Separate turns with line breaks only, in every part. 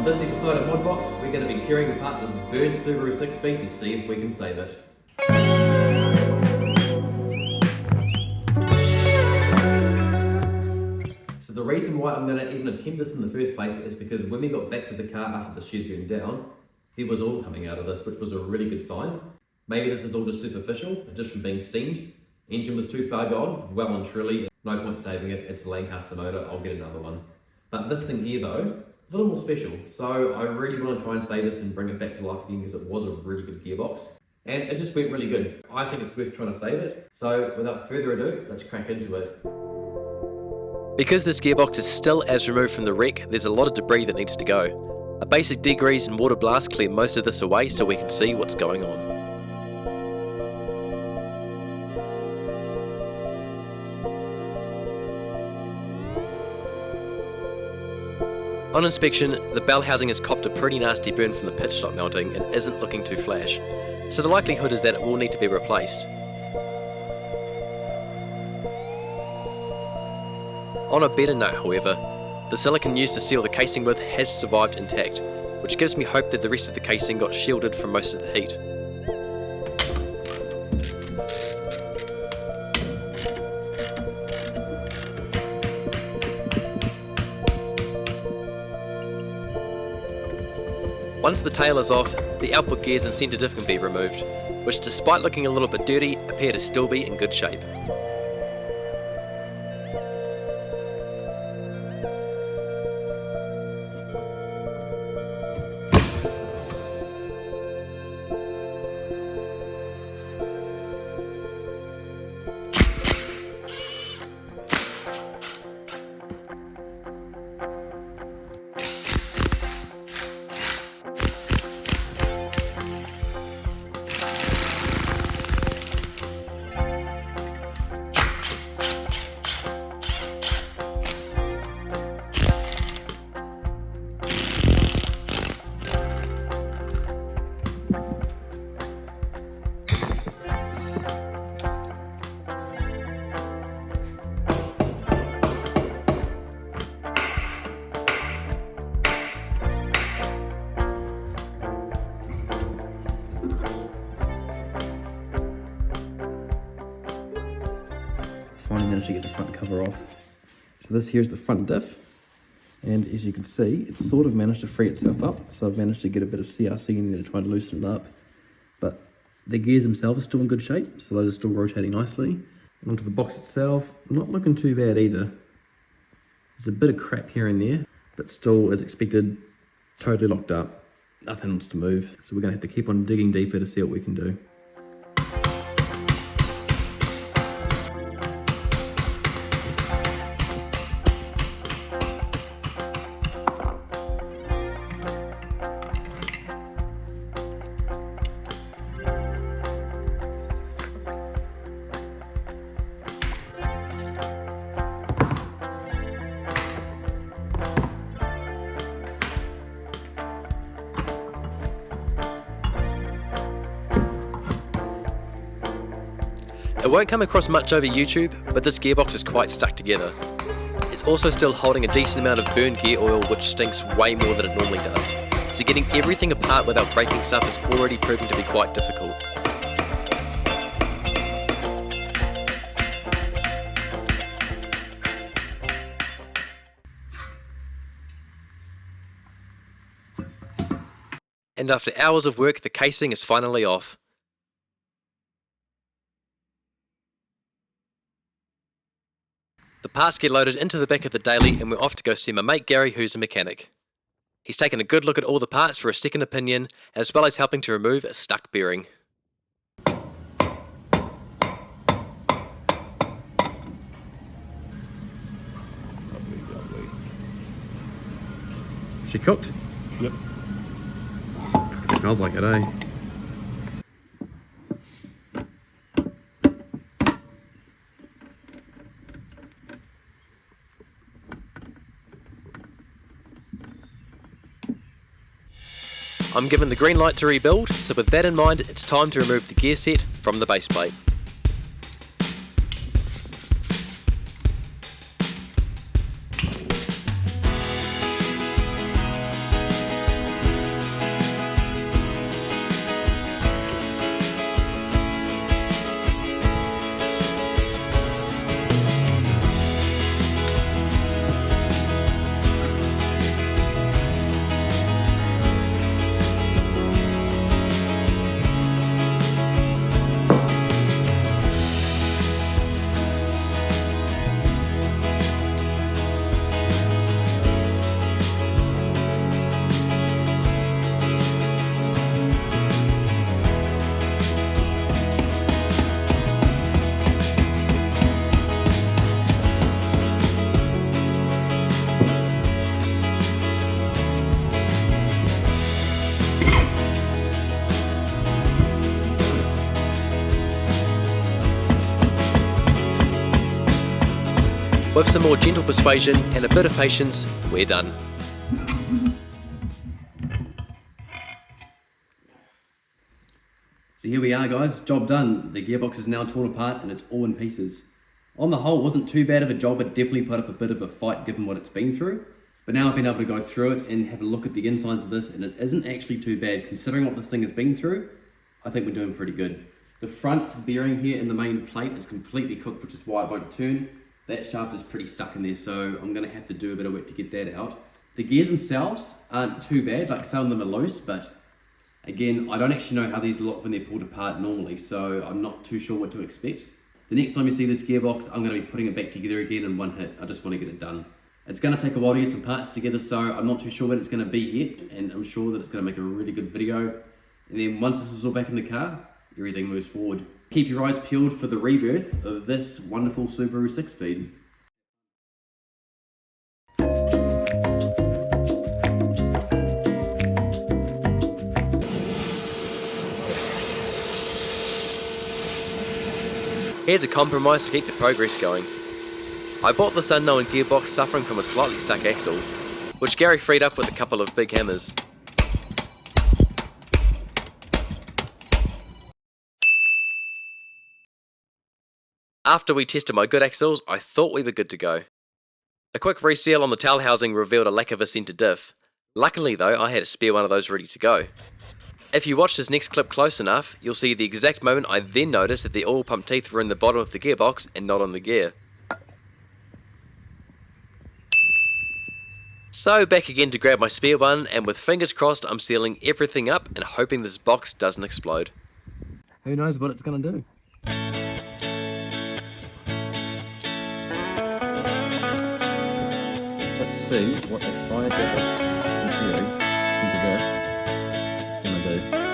this episode of Modbox, we're going to be tearing apart this burnt Subaru 6-speed to see if we can save it. So the reason why I'm going to even attempt this in the first place is because when we got back to the car after the shed burned down, there was oil coming out of this, which was a really good sign. Maybe this is all just superficial, just from being steamed. Engine was too far gone, well and truly. No point saving it, it's a Lancaster motor, I'll get another one. But this thing here though, a little more special. So I really want to try and save this and bring it back to life again because it was a really good gearbox. And it just went really good. I think it's worth trying to save it. So without further ado, let's crack into it.
Because this gearbox is still as removed from the wreck, there's a lot of debris that needs to go. A basic degrease and water blast clear most of this away so we can see what's going on. On inspection, the bell housing has copped a pretty nasty burn from the pitch stop mounting and isn't looking too flash, so the likelihood is that it will need to be replaced. On a better note, however, the silicone used to seal the casing with has survived intact, which gives me hope that the rest of the casing got shielded from most of the heat. Once the tail is off, the output gears and centre diff can be removed, which despite looking a little bit dirty, appear to still be in good shape.
Finally managed to get the front cover off. So this here's the front diff, and as you can see, it's sort of managed to free itself up. So I've managed to get a bit of CRC in there to try to loosen it up. But the gears themselves are still in good shape, so those are still rotating nicely. And onto the box itself, not looking too bad either. There's a bit of crap here and there, but still, as expected, totally locked up. Nothing else to move. So we're gonna have to keep on digging deeper to see what we can do.
It won't come across much over YouTube, but this gearbox is quite stuck together. It's also still holding a decent amount of burned gear oil, which stinks way more than it normally does. So getting everything apart without breaking stuff is already proving to be quite difficult. And after hours of work, the casing is finally off. The parts get loaded into the back of the daily and we're off to go see my mate Gary, who's a mechanic. He's taken a good look at all the parts for a second opinion, as well as helping to remove a stuck bearing.
She cooked?
Yep.
It smells like it, eh?
I'm given the green light to rebuild, so with that in mind, it's time to remove the gear set from the base plate. With some more gentle persuasion and a bit of patience, we're done.
So here we are guys, job done. The gearbox is now torn apart and it's all in pieces. On the whole, it wasn't too bad of a job. It definitely put up a bit of a fight given what it's been through. But now I've been able to go through it and have a look at the insides of this, and it isn't actually too bad. Considering what this thing has been through, I think we're doing pretty good. The front bearing here in the main plate is completely cooked, which is why it won't turn. That shaft is pretty stuck in there, so I'm gonna have to do a bit of work to get that out. The gears themselves aren't too bad, like some of them are loose, but again, I don't actually know how these look when they're pulled apart normally, so I'm not too sure what to expect. The next time you see this gearbox, I'm going to be putting it back together again in one hit. I just want to get it done. It's going to take a while to get some parts together, so I'm not too sure what it's going to be yet, and I'm sure that it's going to make a really good video. And then once this is all back in the car, everything moves forward. Keep your eyes peeled for the rebirth of this wonderful Subaru 6-speed.
Here's a compromise to keep the progress going. I bought this unknown gearbox suffering from a slightly stuck axle, which Gary freed up with a couple of big hammers. After we tested my good axles, I thought we were good to go. A quick reseal on the tail housing revealed a lack of a centre diff. Luckily though, I had a spare one of those ready to go. If you watch this next clip close enough, you'll see the exact moment I then noticed that the oil pump teeth were in the bottom of the gearbox and not on the gear. So back again to grab my spare one, and with fingers crossed I'm sealing everything up and hoping this box doesn't explode.
Who knows what it's going to do? Let's see what a fire gearbox in theory, centre diff, is going to do.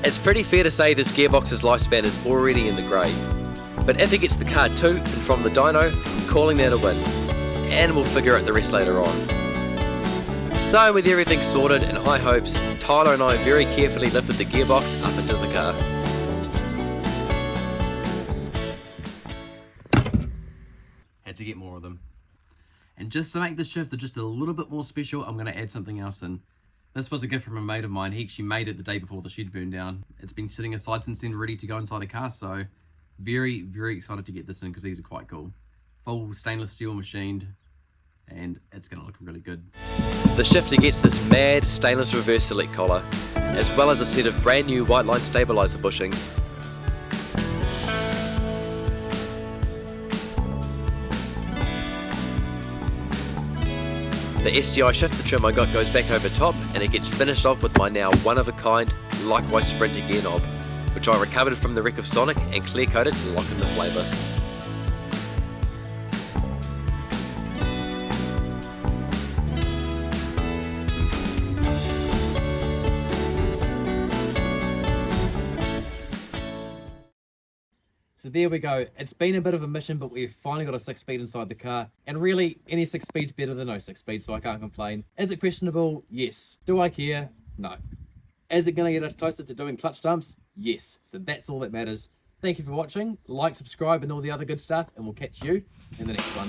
It's pretty fair to say this gearbox's lifespan is already in the grey, but if he gets the car to and from the dyno, I'm calling that a win, and we'll figure out the rest later on. So with everything sorted and high hopes, Tyler and I very carefully lifted the gearbox up into the car.
Had to get more of them. And just to make this shift just a little bit more special, I'm going to add something else in. This was a gift from a mate of mine. He actually made it the day before the shed burned down. It's been sitting aside since then, ready to go inside a car, so very, very excited to get this in because these are quite cool. Full stainless steel machined, and it's going to look really good.
The shifter gets this mad stainless reverse select collar, as well as a set of brand new white line stabiliser bushings. The STI shifter trim I got goes back over top, and it gets finished off with my now one-of-a-kind, likewise Sprinter gear knob, which I recovered from the wreck of Sonic and clear-coated to lock in the flavour.
So there we go. It's been a bit of a mission, but we've finally got a 6-speed inside the car. And really, any 6-speed's better than no 6-speed, so I can't complain. Is it questionable? Yes. Do I care? No. Is it going to get us closer to doing clutch dumps? Yes. So that's all that matters. Thank you for watching. Like, subscribe, and all the other good stuff, and we'll catch you in the next one.